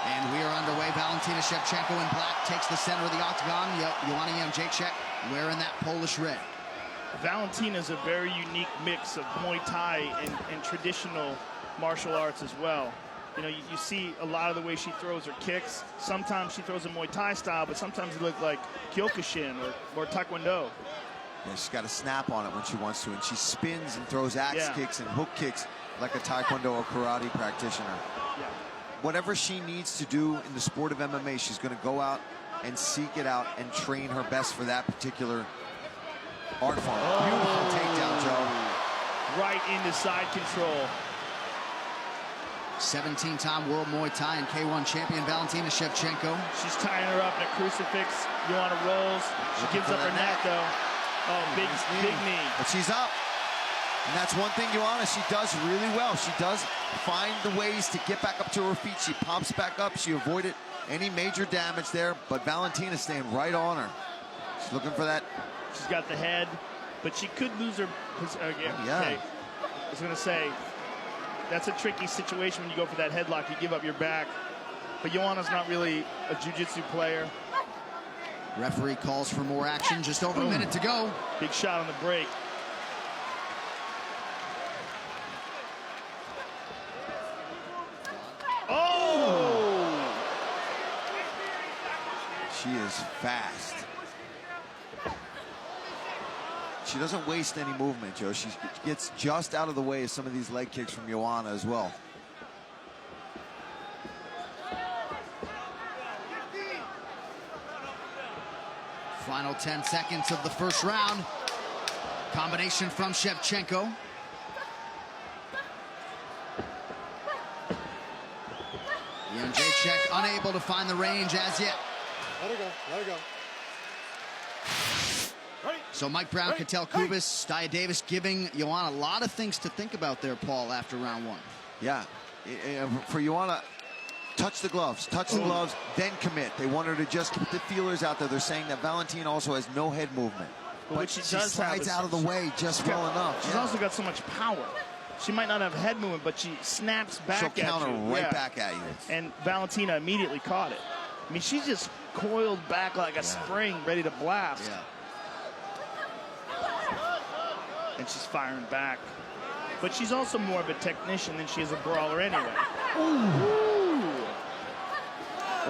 And we are underway. Valentina Shevchenko in black takes the center of the octagon. Joanna Jedrzejczyk wearing that Polish red. Valentina is a very unique mix of Muay Thai and traditional martial arts as well. You know, you see a lot of the way she throws her kicks. Sometimes she throws a Muay Thai style, but sometimes it looks like Kyokushin or Taekwondo. Yeah, she's got a snap on it when she wants to, and she spins and throws axe kicks and hook kicks like a Taekwondo or karate practitioner. Yeah. Whatever she needs to do in the sport of MMA, she's going to go out and seek it out and train her best for that particular art form. Beautiful takedown, Joe. Right into side control. 17-time World Muay Thai and K1 champion Valentina Shevchenko. She's tying her up in a crucifix. Joanna rolls. She gives up her neck, though. Oh, big knee. But she's up. And that's one thing Joanna, she does really well. She does find the ways to get back up to her feet. She pops back up. She avoided any major damage there, but Valentina's staying right on her. She's looking for that. She's got the head, but she could lose her. Okay. I was going to say, that's a tricky situation when you go for that headlock. You give up your back. But Joanna's not really a jiu-jitsu player. Referee calls for more action. Just over a minute to go. Big shot on the break. Oh! She is fast. She doesn't waste any movement, Joe. She gets just out of the way of some of these leg kicks from Joanna as well. Final 10 seconds of the first round. Combination from Shevchenko. Jedrzejczyk unable to find the range as yet. Let her go, let her go. So Mike Brown, Cattell Kubis, Daya Davis giving Joanna a lot of things to think about there, Paul, after round one. Yeah, for Joanna, touch the gloves, then commit. They want her to just keep the feelers out there. They're saying that Valentina also has no head movement. But she slides out of the way just well enough. She's also got so much power. She might not have head movement, but she snaps back at you. She'll counter right back at you. And Valentina immediately caught it. I mean, she's just coiled back like a spring, ready to blast. Yeah. And she's firing back. But she's also more of a technician than she is a brawler anyway. Ooh.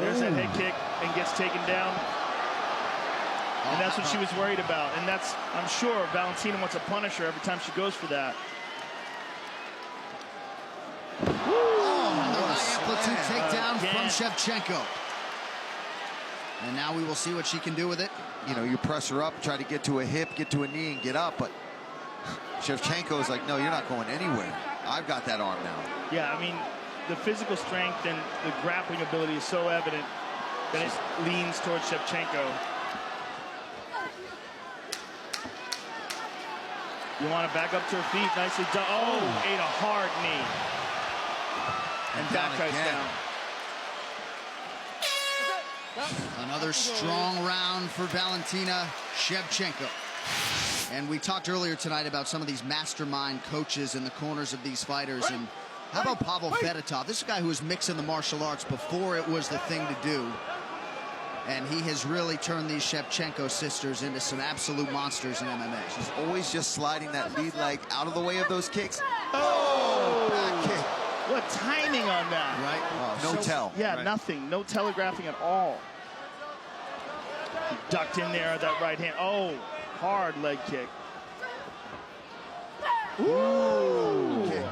There's that head kick and gets taken down. And that's what she was worried about. And that's, I'm sure, Valentina wants to punish her every time she goes for that. Another high-amplitude takedown from Shevchenko. And now we will see what she can do with it. You know, you press her up, try to get to a hip, get to a knee, and get up. But Shevchenko is like, no, you're not going anywhere. I've got that arm now. Yeah, I mean, the physical strength and the grappling ability is so evident that it leans towards Shevchenko. You want to back up to her feet, nicely done. Oh, ate a hard knee. And back goes down. Another strong round for Valentina Shevchenko. And we talked earlier tonight about some of these mastermind coaches in the corners of these fighters. And how about Pavel Fedotov? This is a guy who was mixing the martial arts before it was the thing to do. And he has really turned these Shevchenko sisters into some absolute monsters in MMA. She's always just sliding that lead leg out of the way of those kicks. Oh, back kick. What timing on that? Right? No tell. Yeah, nothing. No telegraphing at all. He ducked in there at that right hand. Oh, hard leg kick. Ooh. Okay.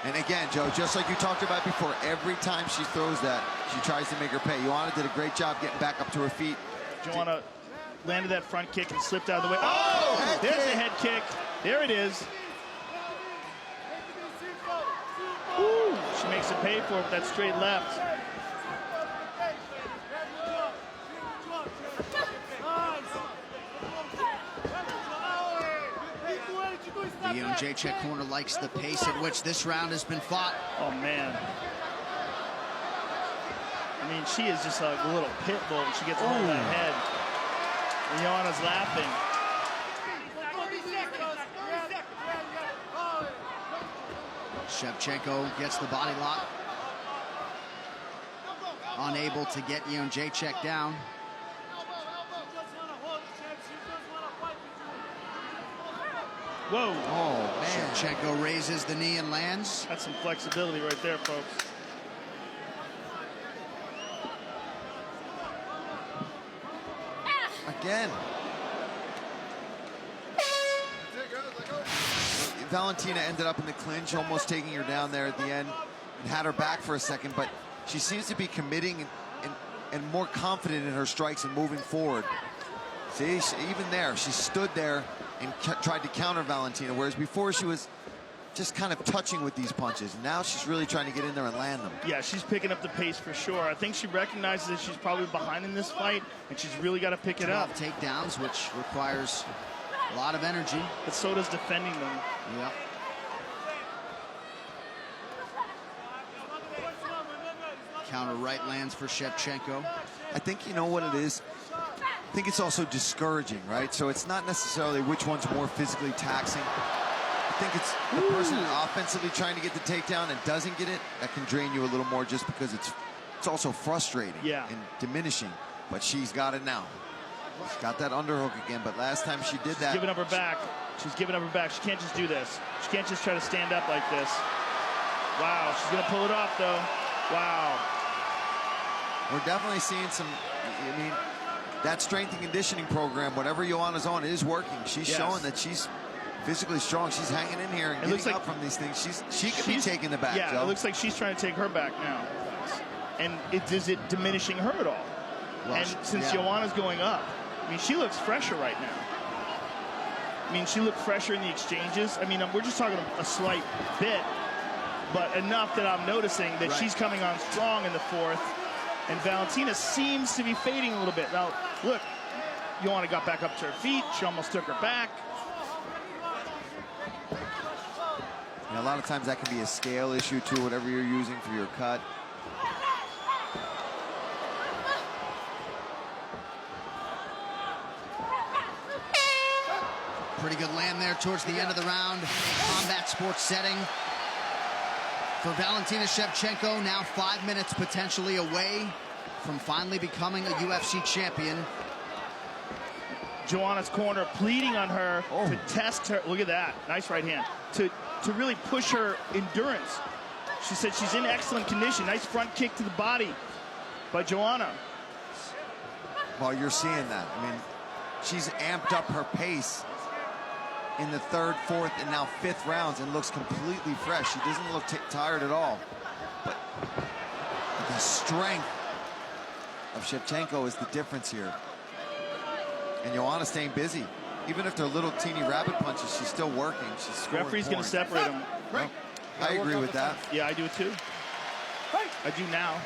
And again, Joe, just like you talked about before, every time she throws that, she tries to make her pay. Joanna did a great job getting back up to her feet. Joanna landed that front kick and slipped out of the way. Oh, there's a head kick. There it is. Ooh, she makes it pay for it with that straight left. The Jedrzejczyk corner likes the pace at which this round has been fought. Oh, man. I mean, she is just like a little pit bull when she gets a hold of that head. And Joanna's laughing. Shevchenko gets the body lock. unable to get Jedrzejczyk down. Whoa. Oh, man. Shevchenko raises the knee and lands. That's some flexibility right there, folks. Again. Valentina ended up in the clinch, almost taking her down there at the end, and had her back for a second, but she seems to be committing and more confident in her strikes and moving forward. See, even there, she stood there and tried to counter Valentina, whereas before she was just kind of touching with these punches. Now she's really trying to get in there and land them. Yeah, she's picking up the pace for sure. I think she recognizes that she's probably behind in this fight, and she's really got to pick it up. Takedowns, which requires a lot of energy. But so does defending them. Yep. Counter right lands for Shevchenko. I think you know what it is. I think it's also discouraging, right? So it's not necessarily which one's more physically taxing. I think it's the person offensively trying to get the takedown and doesn't get it, that can drain you a little more just because it's also frustrating and diminishing. But she's got it now. She's got that underhook again, but last time she did that... She's giving up her back. She's giving up her back. She can't just do this. She can't just try to stand up like this. Wow, she's going to pull it off, though. Wow. We're definitely seeing some... I mean, that strength and conditioning program, whatever Joanna's on, is working. She's showing that she's physically strong. She's hanging in here and getting up from these things. She could be taking the back, Yeah, Joe. It looks like she's trying to take her back now. And is it diminishing her at all? Well, and since Joanna's going up, I mean, she looks fresher right now. I mean, she looked fresher in the exchanges. I mean, we're just talking a slight bit, but enough that I'm noticing that she's coming on strong in the fourth. And Valentina seems to be fading a little bit. Now, look, Joanna got back up to her feet. She almost took her back. A lot of times that can be a scale issue, too, whatever you're using for your cut. Pretty good land there towards the end of the round. Combat sports setting. For Valentina Shevchenko, now 5 minutes potentially away from finally becoming a UFC champion. Joanna's corner pleading on her to test her. Look at that. Nice right hand. To really push her endurance. She said she's in excellent condition. Nice front kick to the body by Joanna. Well, you're seeing that. I mean, she's amped up her pace in the third, fourth, and now fifth rounds and looks completely fresh. She doesn't look tired at all. But the strength of Shevchenko is the difference here. And Joanna's staying busy. Even if they're little teeny rabbit punches, she's still working. She's scoring Referee's going to separate them. Well, I agree with that. Yeah, I do too. I do now.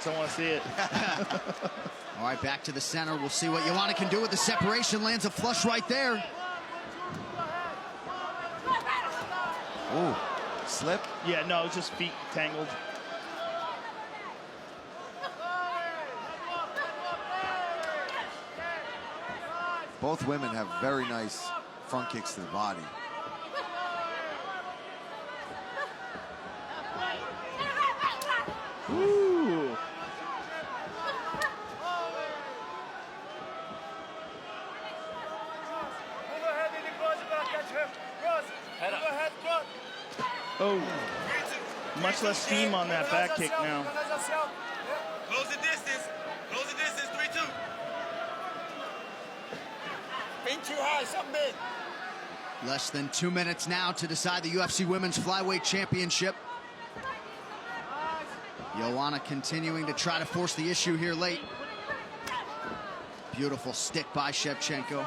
So I want to see it. All right, back to the center. We'll see what Joanna can do with the separation. Lands a flush right there. Ooh, slip? Yeah, no, it's just feet tangled. Both women have very nice front kicks to the body. Ooh. Oh, much less steam on that back kick now. Close the distance. Close the distance. 3-2. Ain't too high. Something big. Less than 2 minutes now to decide the UFC Women's Flyweight Championship. Joanna continuing to try to force the issue here late. Beautiful stick by Shevchenko.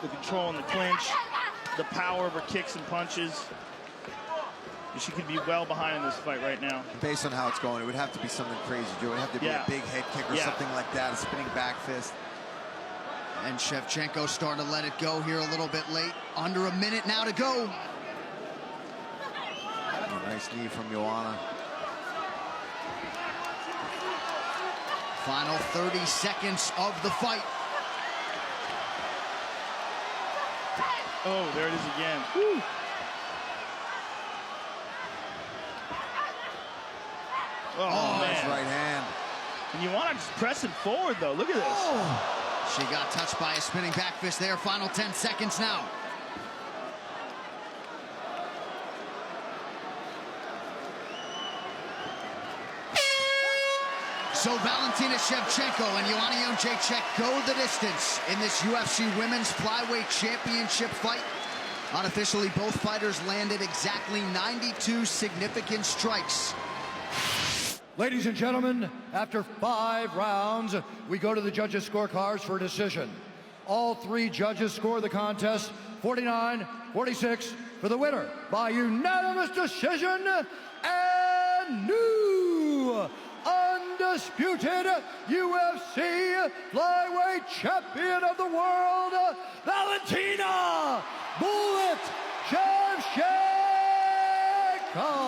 The control in the clinch, the power of her kicks and punches. She could be well behind in this fight right now. Based on how it's going, it would have to be something crazy, Joe. It would have to be a big head kick or something like that, a spinning back fist. And Shevchenko starting to let it go here a little bit late. Under a minute now to go. A nice knee from Joanna. Final 30 seconds of the fight. Oh, there it is again. Woo. Oh, Nice man. right hand. And you want to just press it forward, though. Look at this. Oh. She got touched by a spinning back fist there. Final 10 seconds now. So Valentina Shevchenko and Jedrzejczyk go the distance in this UFC Women's Flyweight Championship fight. Unofficially, both fighters landed exactly 92 significant strikes. Ladies and gentlemen, after 5 rounds, we go to the judges' scorecards for a decision. All 3 judges score the contest 49-46 for the winner by unanimous decision and new undisputed UFC flyweight champion of the world, Valentina "Bullet" Shevchenko.